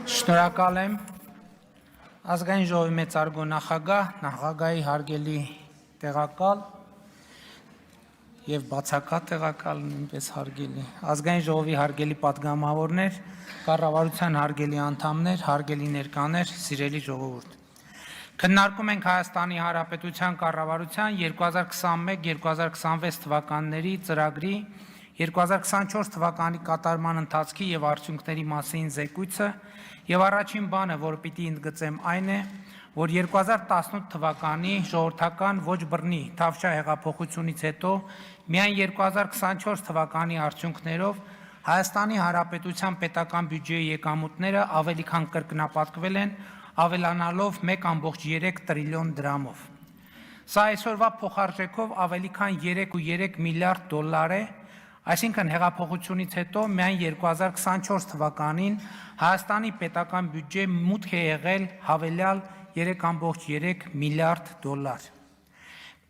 Շնորհակալ եմ ազգային ժողովի մեծարգո նախագահի հարգելի տեղակալ եւ բացակա տեղակալ նույնպես հարգելի ազգային ժողովի հարգելի պատգամավորներ, կառավարության հարգելի անդամներ, հարգելի ներկաներ, սիրելի ժողովուրդ։ Քննարկում ենք Հայաստանի Հանրապետության կառավարության 2021-2026 թվականների ծրագրի 2024 թվականի կատարման ընթացքի եւ արդյունքների մասին զեկույցը եւ առաջին բանը, որ պիտի ընդգծեմ, այն է, որ 2018 թվականի ժողովրդական ոչ բռնի Թավշյա հեղափոխությունից հետո միայն 2024 թվականի արդյունքներով Հայաստանի Հանրապետության պետական բյուջեի եկամուտները ավելի քան կրկնապատկվել են, ավելանալով 1.3 տրիլիոն դրամով։ Սա այսօրվա փոխարժեքով ավելի քան 3.3 միլիարդ դոլար է, այսինքն հեղափոխությունից հետո միայն 2024 թվականին Հայաստանի պետական բյուջե մուտք է եղել հավելյալ 3.3 միլիարդ դոլար։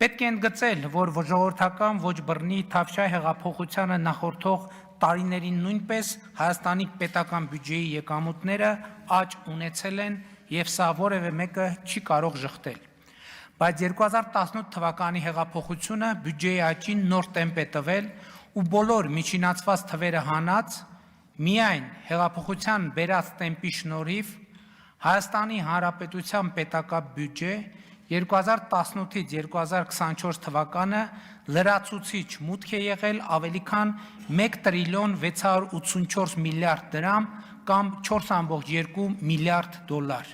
Պետք է ընդգծել, որ ժողովրդական ոչ բռնի Թավշյա հեղափոխությանը նախորդող տարիներին նույնպես Հայաստանի պետական բյուջեի եկամուտները աճ ունեցել են եւ սա որևէ մեկը չի կարող ժխտել։ Բայց 2018 թվականի հեղափոխությունը բյուջեի աճին նոր տեմպ է տվել ու բոլոր միջինացված թվերը հանած միայն հեղափոխության բերած տեմպի շնորհիվ Հայաստանի Հանրապետության պետական բյուջե 2018-ից 2024 թվականը լրացուցիչ մուտք է եղել ավելի քան 1 տրիլիոն 684 միլիարդ դրամ կամ 4.2 միլիարդ դոլար։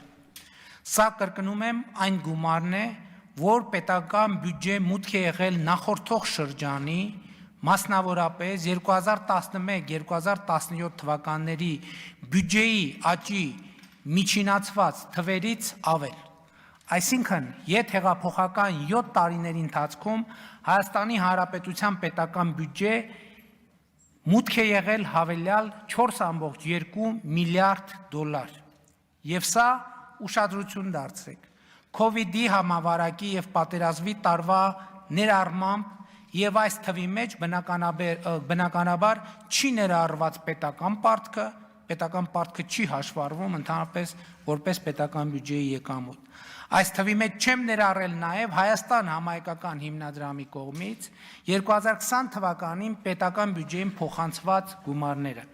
Սա կրկնում եմ այն գումարն է, որ պետական բյուջե մուտք է եղել նախորդող շրջանի, մասնավորապես 2011-2017 թվականների բյուջեի աճի միջինացված թվերից ավել։ Այսինքն, յետհեղափոխական 7 տարիների ընթացքում Հայաստանի Հանրապետության պետական բյուջե մուտք է եղել հավելյալ 4.2 միլիարդ դոլար։ Եվ սա ուշադրություն դարձրեք։ Քովիդի համավարակի եւ պատերազմի տարվա ներառմամբ եւ այս թվի մեջ բնականաբար չի ներառված պետական պարտքը չի հաշվառվում ընդհանրապես որպես պետական բյուջեի եկամուտ։ Այս թվի մեջ չեմ ներառել նաեւ Հայաստան համահայկական հիմնադրամի կողմից 2020 թվականին պետական բյուջեին փոխանցված գումարները։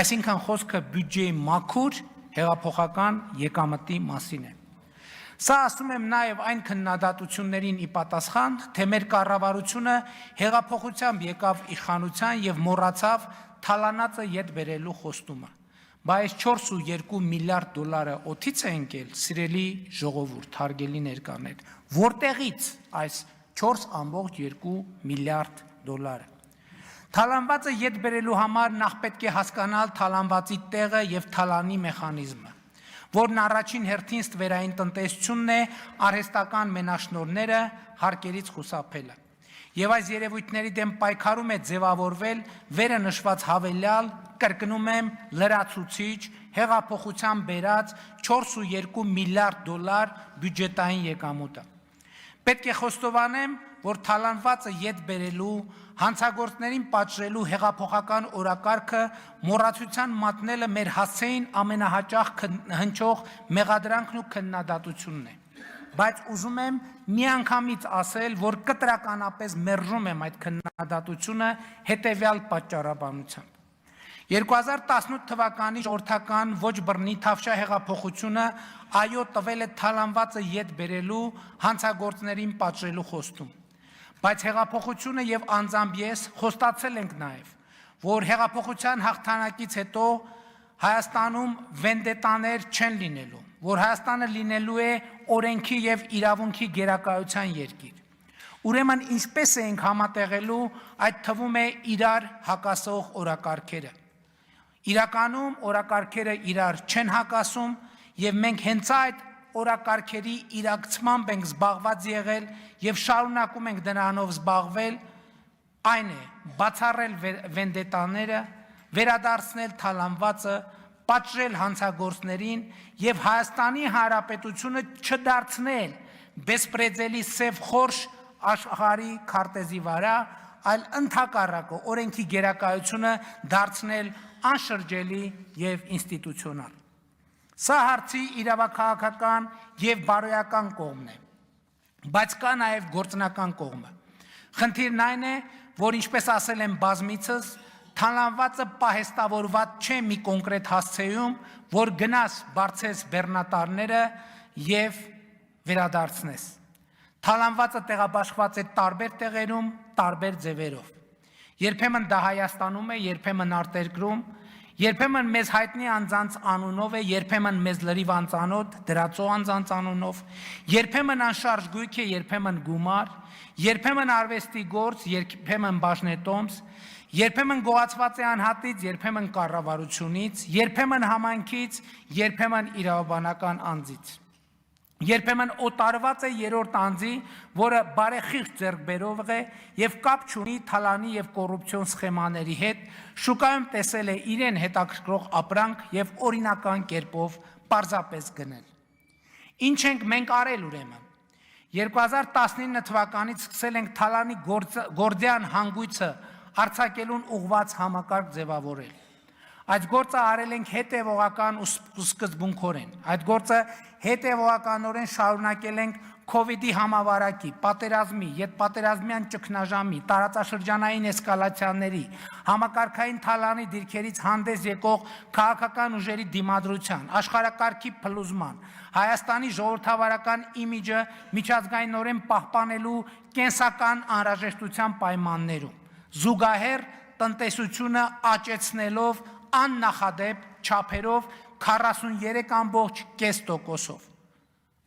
Այսինքն խոսքը բյուջեի մաքուր հեղափոխական եկամտի մասին է։ Սա ասում եմ նաև այն քննադատություններին ի պատասխան, թե մեր կառավարությունը հեղափոխությամբ եկավ իշխանության եւ մոռացավ թալանածը ետ բերելու խոստումը։ Բայց 4.2 միլիարդ դոլարը օդից է ընկել, սիրելի ժողովուրդ, հարգելի ներկաներ, որտեղից այս 4.2 միլիարդ դոլարը։ Թալանվածը ետ բերելու համար նախ պետք է հասկանալ թալանվածի տեղը եւ թալանի մեխանիզմը, որն առաջին հերթին ստվերային տնտեսությունն է, արհեստական մենաշնորհները, հարկերից խուսափելը։ Եվ այս երևույթների դեմ պայքարում է ձևավորվել վերը նշված հավելյալ, կրկնում եմ, լրացուցիչ, հեղափոխության բերած 4.2 միլիարդ դոլար բյուջետային եկամուտը։ Պետք է խոստովանեմ, որ թալանվածը ետ բերելու, հանցագործներին պատժելու հեղափոխական օրակարգը մոռացության մատնելը մեր հասցեին ամենահաճախ հնչող մեղադրանքն ու քննադատությունն է։ Բայց ուզում եմ միանգամից ասել, որ կտրականապես մերժում եմ այդ քննադատությունը հետևյալ պատճառաբանությամբ։ 2018 թվականի ժողովրդական ոչ բռնի Թավշյա հեղափոխությունը այո տվել է թալանվածը ետ բերելու, հանցագործներին պատժելու խոստում։ Բայց հեղափոխությունը եւ անձամբ ես խոստացել ենք նաեւ, որ հեղափոխության հաղթանակից հետո Հայաստանում վենդետաներ չեն լինելու, որ Հայաստանը լինելու է օրենքի եւ իրավունքի գերակայության երկիր։ Ուրեմն ինչպես ենք համատեղելու այդ թվում է իրար հակասող օրակարգերը։ Իրականում օրակարգերը իրար չեն հակասում եւ մենք հենց այդ օրակարգերի իրակցմամբ ենք զբաղված եղել եւ շարունակում ենք դրանով զբաղվել, այն է բացառել վենդետաները, վերադարձնել թալանվածը, պատժել հանցագործներին եւ Հայաստանի Հանրապետությունը չդարձնել բեսպրեդելի սև խորշ աշխարհի քարտեզի վրա, այլ ընդհակառակը օրենքի գերակայությունը դարձնել անշրջելի եւ ինստիտուցիոնալ։ Սա հարցի իրավաքաղաքական եւ բարոյական կողմն է, բայց կա նաեւ գործնական կողմը։ Խնդիրն այն է, որ ինչպես ասել եմ բազմիցս, թալանվածը պահեստավորված չէ մի կոնկրետ հասցեում, որ գնաս բարձես բեռնատարները եւ վերադարձնես։ Թալանվածը տեղաբաշխված է տարբեր տեղերում, տարբեր ձևերով։ Երբեմն դա Հայաստանում է, երբեմն արտերկրում, երբեմն մեզ հայտնի անձանց անունով է, երբեմն մեզ լրիվ անծանոթ դրածո անձանց անունով, երբեմն անշարժ գույք է, երբեմն գումար, երբեմն արվեստի գործ, երբեմն բաժնետոմս, երբեմն գոհացված է անհատից, երբեմն կառավարությունից, երբեմն համայնքից, երբեմն իրավաբանական անձից։ Երբեմն օտարված է երրորդ անձի, որը բարեխիղճ ձեռքբերող է եւ կապ չունի թալանի եւ կոռուպցիոն սխեմաների հետ, շուկայում տեսել է իրեն հետաքրքրող ապրանք եւ օրինական կերպով պարզապես գնել։ Ինչ ենք մենք արել ուրեմն։ 2019 թվականից սկսել ենք թալանի գործյան հանգույցը արձակելուն ուղղված համակարգ ձևավորել։ Այդ գործը արել ենք հետևողական ու սկզբունքորեն։ Այդ գործը հետևողականորեն շարունակել ենք COVID-ի համավարակի, պատերազմի, ետպատերազմյան ճգնաժամի, տարածաշրջանային էսկալացիաների, համակարգային թալանի դիրքերից հանդես եկող քաղաքական ուժերի դիմադրության, աշխարհակարգի փլուզման, Հայաստանի ժողովրդավարական իմիջը միջազգայինորեն պահպանելու կենսական անհրաժեշտության պայմաններում, զուգահեռ տնտեսությունը աճեցնելով աննախադեպ չափերով 43.5%-ով։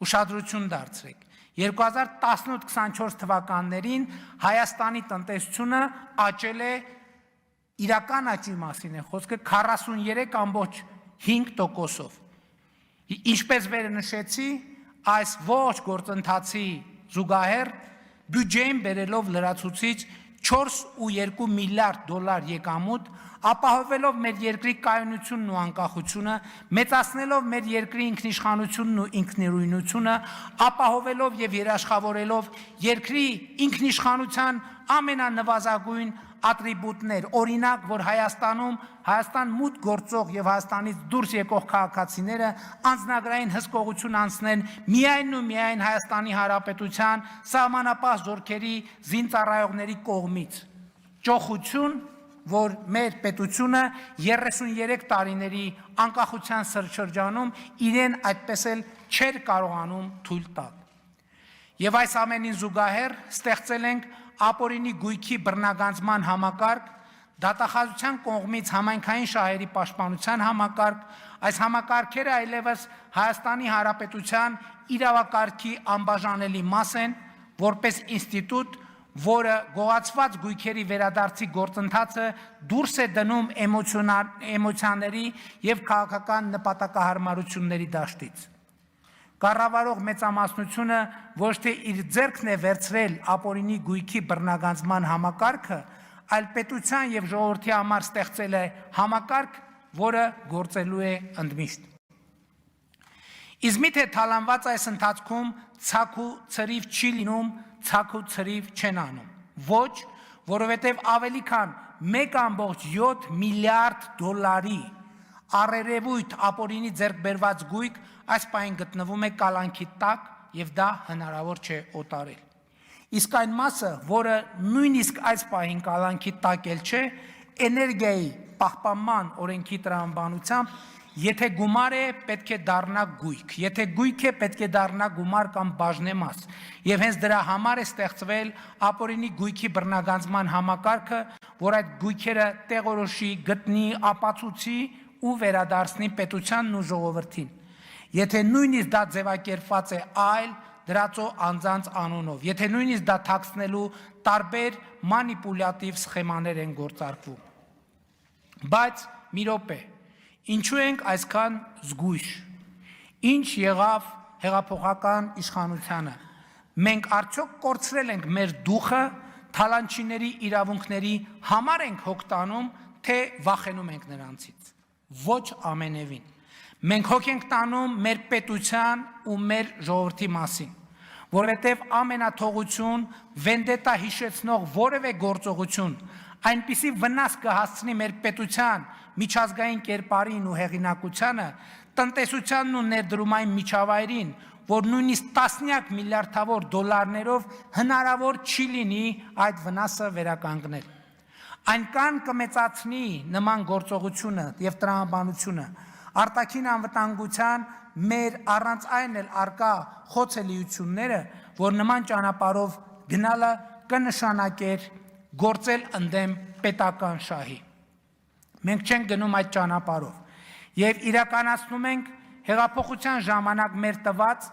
Ուշադրություն դարձրեք։ 2018-24 թվականներին Հայաստանի տնտեսությունը աճել է իրական աճի մասին է խոսքը 43.5%-ով։ Ինչպես վեր նշեցի, այս ողջ գործընթացի զուգահեռ բյուջեին բերելով լրացուցիչ 4.2 միլիարդ դոլար եկամուտ, ապահովելով մեր երկրի կայունությունն ու անկախությունը, մեծացնելով մեր երկրի ինքնիշխանությունն ու ինքնիրույնությունը, ապահովելով եւ երաշխավորելով երկրի ինքնիշխանության ամենանվազագույն ատրիբուտներ, օրինակ, որ Հայաստան մուտք գործող եւ Հայաստանից դուրս եկող քաղաքացիները անձնագրային հսկողություն անցնեն միայն ու միայն Հայաստանի Հանրապետության սահմանապահ զորքերի զինծառայողների կողմից։ Ճոխություն, որ մեր պետությունը 33 տարիների անկախության շրջանում իրեն այդպես էլ չէր կարողանում թույլ տալ։ Եվ այս ամենին զուգահեռ ստեղծել ենք ապօրինի գույքի բռնագանձման համակարգ, դատախազության կողմից համայնքային շահերի պաշտպանության համակարգ, այս համակարգերը այլևս Հայաստանի Հանրապետության իրավակարգի անբաժանելի մաս են, որպես ինստիտուտ, որը գողացված գույքերի վերադարձի գործընթացը դուրս է դնում էմոցիաների եւ քաղաքական նպատակահարմարությունների դաշտից։ Կառավարող մեծամասնությունը ոչ թե իր ձեռքն է վերցրել ապօրինի գույքի բռնագանձման համակարգը, այլ պետության եւ ժողովրդի համար ստեղծել է համակարգ, որը գործելու է ընդմիշտ։ Իսկ միթե թալանված այս ընթացքում ցակ ու ցրիվ չի լինում, ցակ ու ցրիվ չեն անում։ Ոչ, որովհետև ավելի քան 1.7 միլիարդ դոլարի առերևույթ ապօրինի ձեռք բերված գույք այս պահին գտնվում է կալանքի տակ եւ դա հնարավոր չէ օտարել։ Իսկ այն մասը, որը նույնիսկ այս պահին կալանքի տակ էլ չէ, էներգիայի պահպանման օրենքի տրամաբանությամբ, եթե գումար է, պետք է դառնա գույք, եթե գույք է, պետք է դառնա գումար կամ բաժնեմաս, եւ հենց դրա համար է ստեղծվել ապօրինի գույքի բռնագանձման համակարգը, որ այդ գույքերը տեղորոշի, գտնի, ապացուցի ու վերադարձնի պետությանն ու ժողովրդին։ Եթե նույնիսկ դա ձևակերպված է այլ դրածո անձանց անունով, եթե նույնիսկ դա թաքցնելու տարբեր մանիպուլյատիվ սխեմաներ են գործարկվում։ Բայց մի րոպե, ինչու ենք այսքան զգույշ։ Ինչ եղավ հեղափոխական իշխանությանը։ Մենք արդյոք կորցրել ենք մեր դուխը, թալանչիների իրավունքների համար ենք հոգ տանում, թե վախենում ենք նրանցից։ Ոչ ամենևին։ Մենք հոգ ենք տանում մեր պետության ու մեր ժողովրդի մասին, որովհետև ամենաթողություն, վենդետա հիշեցնող որևէ գործողություն այնպիսի վնաս կհասցնի մեր պետության, միջազգային կերպարին ու հեղինակությանը, տնտեսությանն ու ներդրումային միջավայրին, որ նույնիսկ տասնյակ միլիարդավոր դոլարներով հնարավոր չի լինի այդ վնասը վերականգնել։ Այնքան կմեծացնի նման գործողությունը եւ տրամաբանությունը արտաքին անվտանգության մեր առանց այն էլ արկա խոցելիությունները, որ նման ճանապարհով գնալը կնշանակեր գործել ընդդեմ պետական շահի։ Մենք չենք գնում այդ ճանապարհով եւ իրականացնում ենք հեղափոխության ժամանակ մեր տված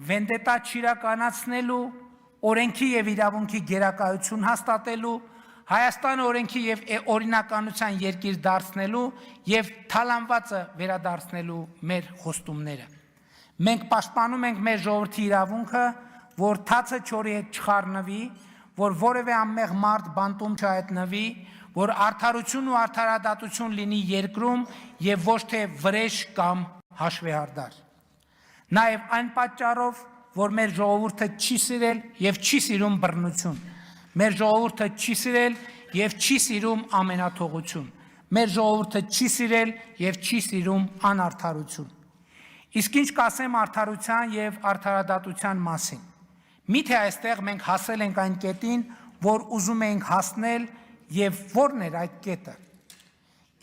վենդետա չիրականացնելու, օրենքի եւ իրավունքի գերակայություն հաստատելու, Հայաստանը օրենքի եւ օրինականության երկիր դարձնելու եւ թալանվածը վերադարձնելու մեր խոստումները։ Մենք պաշտպանում ենք մեր ժողովրդի իրավունքը, որ թացը չորի հետ չխառնվի, որ որևէ անմեղ մարդ բանտում չհայտնվի, որ արդարություն ու արդարադատություն լինի երկրում եւ ոչ թե վրեժ կամ հաշվեհարդար։ Նաեւ այն պատճառով, որ մեր ժողովուրդը չի սիրել եւ չի սիրում բռնություն։ Մեր ժողովուրդը չի սիրել եւ չի սիրում ամենաթողություն։ Մեր ժողովուրդը չի սիրել եւ չի սիրում անարդարություն։ Իսկ ինչ կասեմ արդարության եւ արդարադատության մասին։ Միթե այստեղ մենք հասել ենք այն կետին, որ ուզում ենք հասնել եւ որն էր այդ կետը։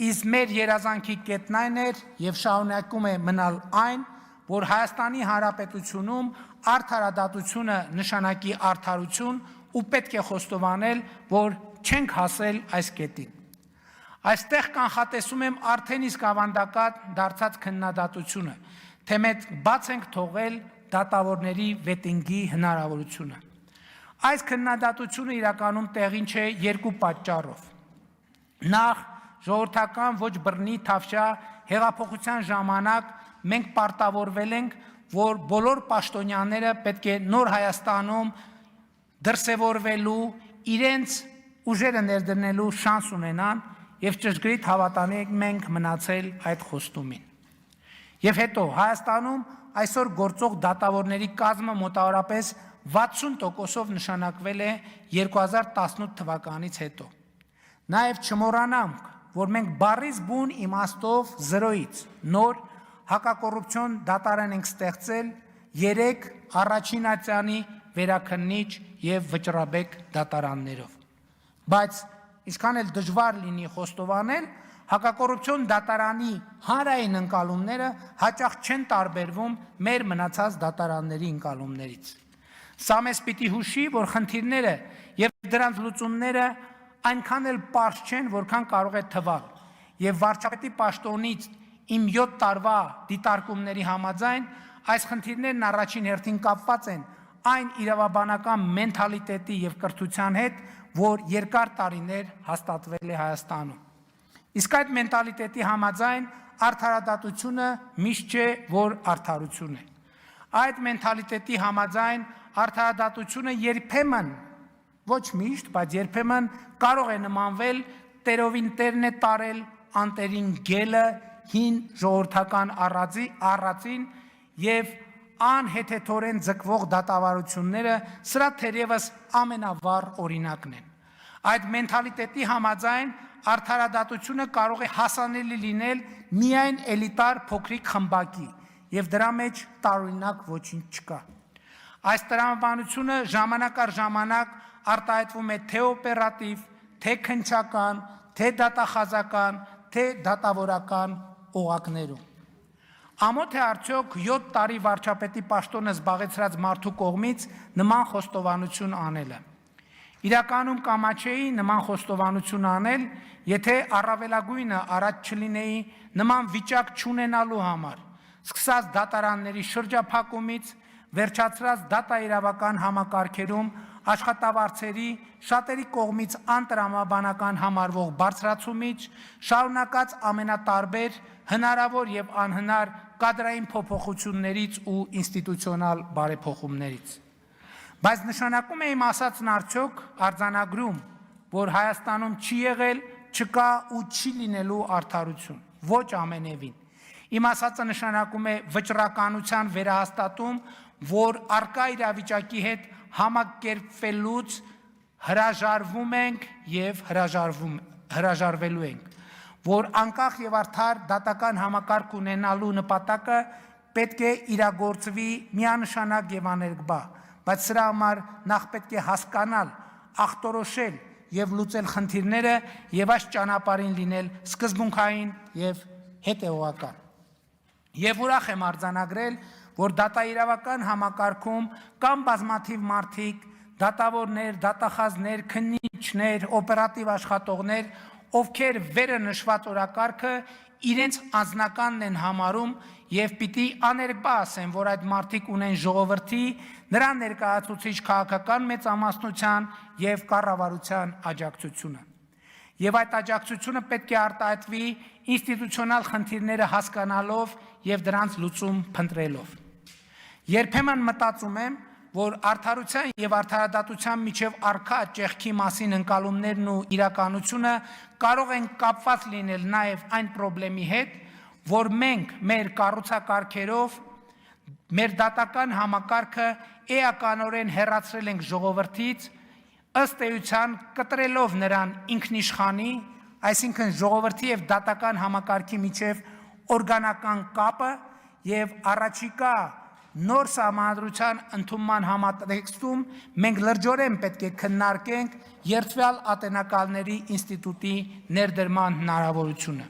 Իսկ մեր երազանքի կետն այն էր եւ շարունակում է մնալ այն, որ Հայաստանի Հանրապետությունում արդարադատությունը նշանակի արդարություն ու պետք է խոստովանել, որ չենք հասել այս կետին։ Այստեղ կանխատեսում եմ արդեն իսկ ավանդակատ դարձած քննադատությունը, թե մենք բաց ենք թողել դատավորների վետինգի հնարավորությունը։ Այս քննադատությունը իրականում տեղին չէ երկու պատճառով։ Նախ, ժողովրդական ոչ բռնի թավշյա հեղափոխության ժամանակ մենք պարտավորվել ենք, որ բոլոր պաշտոնյաները պետք է նոր Հայաստանում դրսևորվելու, իրենց ուժերը ներդնելու շանս ունենան եւ ճշգրիտ հավատանի մենք մնացել այդ խոստումին։ Եվ հետո Հայաստանում այսօր գործող դատավորների կազմը մոտավորապես 60%-ով նշանակվել է 2018 թվականից հետո։ Նաեւ չմոռանանք, որ մենք բառից բուն իմաստով 0-ից նոր հակակոռուպցիոն դատարան ենք ստեղծել 3 առաջին ատյանի վերաքննիչ եւ վճռաբեկ դատարաններով։ Բայց ինչքան էլ դժվար լինի խոստովանել, հակակոռուպցիոն դատարանի հանրային ընկալումները հաճախ չեն տարբերվում մեր մնացած դատարանների ընկալումներից։ Սա մեզ պիտի հուշի, որ խնդիրները եւ դրանց լուծումները այնքան էլ պարզ չեն, որքան կարող է թվալ, եւ վարչապետի պաշտոնից իմ 7 տարվա դիտարկումների համաձայն այս խնդիրներն առաջին հերթին կապված են այն իրավաբանական մենթալիտետի եւ կրթության հետ, որ երկար տարիներ հաստատվել է Հայաստանում։ Իսկ այդ մենթալիտետի համաձայն արդարադատությունը միշտ չէ, որ արդարություն է։ Այդ մենթալիտետի համաձայն արդարադատությունը երբեմն, ոչ միշտ, բայց երբեմն կարող է նմանվել տերովին տերն է տարել, անտերին գելը, հին ժողովրդական առածին եւ անհեթեթորեն ձգվող դատավարությունները սրա թերևս ամենավառ օրինակն են։ Այդ մենթալիտետի համաձայն արդարադատությունը կարող է հասանելի լինել միայն էլիտար փոքրիկ խմբակի եւ դրա մեջ տարօրինակ ոչինչ չկա։ Այս տրամաբանությունը ժամանակ առ ժամանակ արտահայտվում է թե օպերատիվ, թե քննչական, թե դատախազական, թե դատավորական օղակներում։ Ամոթ է արդյոք 7 տարի վարչապետի պաշտոնը զբաղեցրած մարդու կողմից նման խոստովանություն անելը։ Իրականում կամաչեի նման խոստովանություն անել, եթե առավելագույնը առաջ չլինեի նման վիճակ չունենալու համար, սկսած դատարանների շրջափակումից, վերջացրած դատաիրավական համակարգերում աշխատավարձերի շատերի կողմից անտրամաբանական համարվող բարձրացումից, շարունակած ամենատարբեր հնարավոր եւ անհնար կադրային փոփոխություններից ու ինստիտուցիոնալ բարեփոխումներից։ Բայց նշանակում է իմ ասածն արդյոք արձանագրում, որ Հայաստանում չի եղել, չկա ու չի լինելու արդարություն, ոչ ամենևին։ Իմ ասածը նշանակում է վճռականության վերահաստատում, որ արկա իրավիճակի հետ համակերպվելուց հրաժարվում ենք եւ հրաժարվելու ենք, որ անկախ եւ արդար դատական համակարգ ունենալու նպատակը պետք է իրագործվի միանշանակ եւ աներկբա, բայց սրա համար նախ պետք է հասկանալ, ախտորոշել եւ լուծել խնդիրները եւ այս ճանապարհին լինել սկզբունքային եւ հետեւողական։ Եվ ուրախ եմ արձանագրել, որ դատաիրավական համակարգում կան բազմաթիվ մարդիկ, դատավորներ, դատախազներ, քննիչներ, օպերատիվ աշխատողներ, ովքեր վերը նշված օրակարգը իրենց անձնականն են համարում եւ պիտի աներկբա ասեն, որ այդ մարդիկ ունեն ժողովրդի, նրա ներկայացուցիչ քաղաքական մեծամասնության եւ կառավարության աջակցությունը։ Եվ այդ աջակցությունը պետք է արտահայտվի ինստիտուցիոնալ խնդիրները հասկանալով եւ դրանց լուծում փնտրելով։ Երբեմն մտածում եմ, որ արդարության եւ արդարադատության միջև առկա ճեղքի մասին ընկալումներն ու իրականությունը կարող են կապված լինել նաեւ այն խնդրի հետ, որ մենք մեր կառուցակարգերով մեր դատական համակարգը էականորեն հեռացրել ենք ժողովրդից, ըստ էության կտրելով նրան ինքնիշխանի, այսինքն ժողովրդի եւ դատական համակարգի միջև օրգանական կապը եւ առաջիկա նոր սահմանադրության ընդունման համատեքստում մենք լրջորեն պետք է քննարկենք երդվյալ ատենակալների ինստիտուտի ներդրման հնարավորությունը։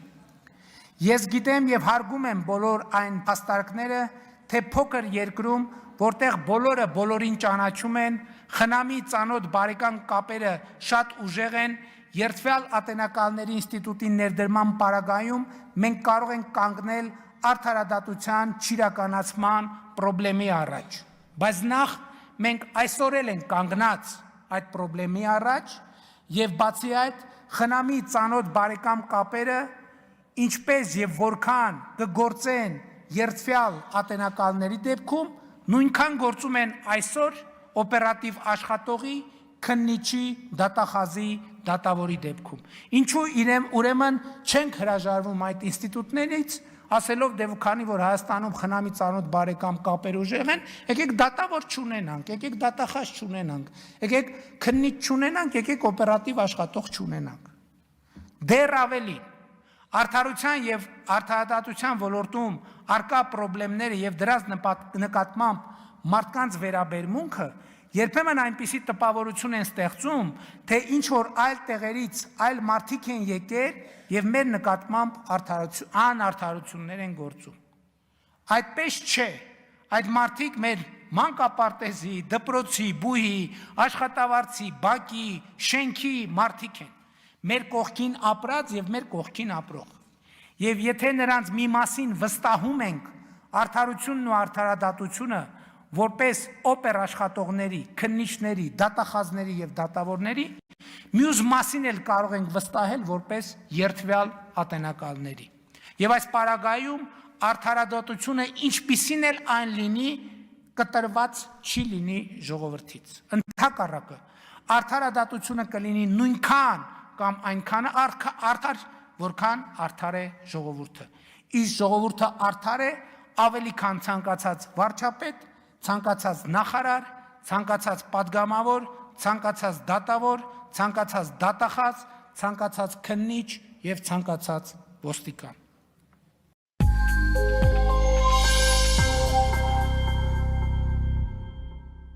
Ես գիտեմ եւ հարգում եմ բոլոր այն փաստարկները, թե փոքր երկրում, որտեղ բոլորը բոլորին ճանաչում են, խնամի ծանոթ բարեկամ կապերը շատ ուժեղ են, երդվյալ ատենակալների ինստիտուտի ներդրման պարագայում մենք կարող ենք կանգնել արդարադատության չիրականացման խնդրի առաջ, բայց նախ մենք այսօր էլ ենք կանգնած այդ խնդրի առաջ եւ բացի այդ խնամի ծանոթ բարեկամ կապերը ինչպես եւ որքան կգործեն երդվյալ ատենակալների դեպքում նույնքան գործում են այսօր օպերատիվ աշխատողի, քննիչի, դատախազի, դատավորի դեպքում։ Ինչու ուրեմն չենք հրաժարվում այդ ինստիտուտներից, ասելով դե քանի որ Հայաստանում խնամի ծանոթ բարեկամ կապեր ուժեղ են, եկեք դատավոր չունենանք, եկեք դատախազ չունենանք, եկեք քննիչ չունենանք, եկեք օպերատիվ աշխատող չունենանք։ Դեռ ավելին, արդարության եւ արդարադատության ոլորտում առկա խնդիրները եւ դրանց նկատմամբ մարդկանց վերաբերմունքը երբեմն այնպիսի տպավորություն են ստեղծում, թե ինչ որ այլ տեղերից այլ մարդիկ են եկել եւ մեր նկատմամբ անարդարություններ են գործում։ Այդպես չէ, այդ մարդիկ մեր մանկապարտեզի, դպրոցի, բուհի, աշխատավարձի, բակի, շենքի մարդիկ են, մեր կողքին ապրած եւ մեր կողքին ապրող։ Եվ եթե նրանց մի մասին վստահում ենք արդարությունն ու արդարադատությունը որպես օպեր աշխատողների, քննիչների, դատախազների եւ դատավորների, մյուս մասին էլ կարող ենք վստահել որպես երդվյալ ատենակալների։ Եվ այս պարագայում արդարադատությունը ինչպիսին էլ այն լինի, կտրված չի լինի ժողովրդից։ Ընդհակառակը, արդարադատությունը կլինի նույնքան կամ այնքան արդար, որքան արդար է ժողովուրդը։ Իսկ ժողովուրդը արդար է ավելի քան ցանկացած վարչապետ, ցանկացած նախարար, ցանկացած падգամավոր, ցանկացած դատավոր, ցանկացած դատախազ, ցանկացած քննիչ եւ ցանկացած ոստիկան։